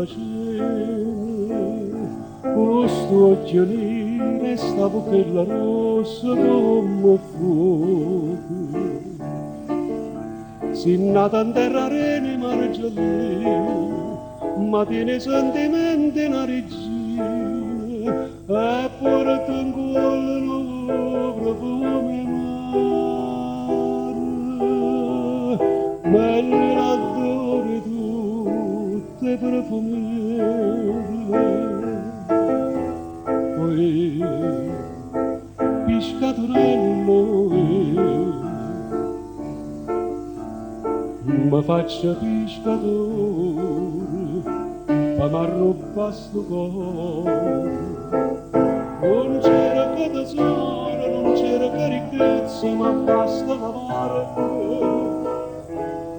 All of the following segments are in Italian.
la cena, questo occhio nero e sta bocchella rossa come fuoco. Si nata in terra rene margialè, ma tiene sentimenti una regina, e porta in cuore profumo amaro, meglio l'addore tutte profumate. Poi piscatorello mi faccia pescatore, ma m'arrobba sto cuore. Non c'era che tesoro, non c'era che ricchezza, ma basta una barca,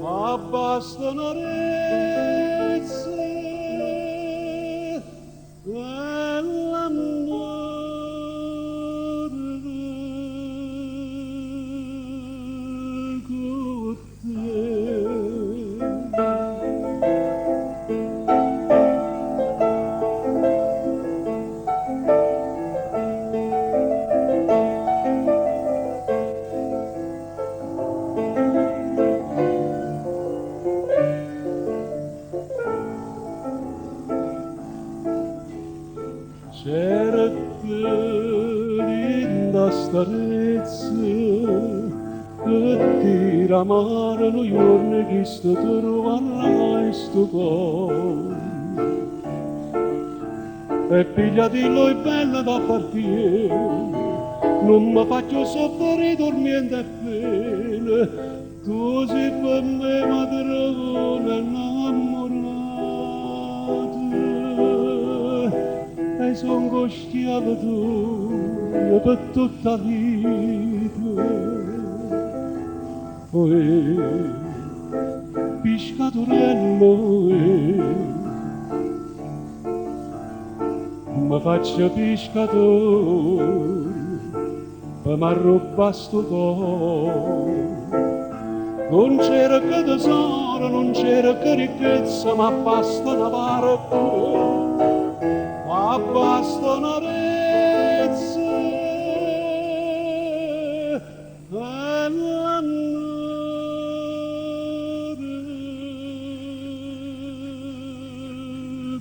ma basta una rezza. E l'amore con te. C'era che linda starezza che ti ramarano i giorni che sto trovando in sto cuore. E pigliatilo è bella da partire, non mi faccio soffrire dormiendo e bene, tu sei per me madrona innamorata. E son goschiato tu per tutta la vita. Poi pescatorello mi faccio pescatore per m'arrobba sto cuore. Non c'era che tesoro, non c'era che ricchezza, ma basta una barca, ma basta una rezza. E l'amore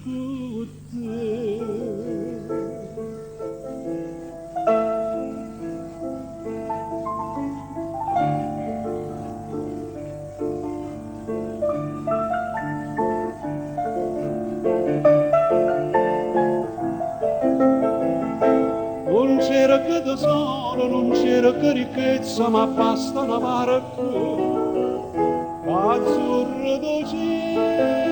con te. Non c'era che tesoro, non c'era che ricchezza, ma basta una barca azzurra d'oceano.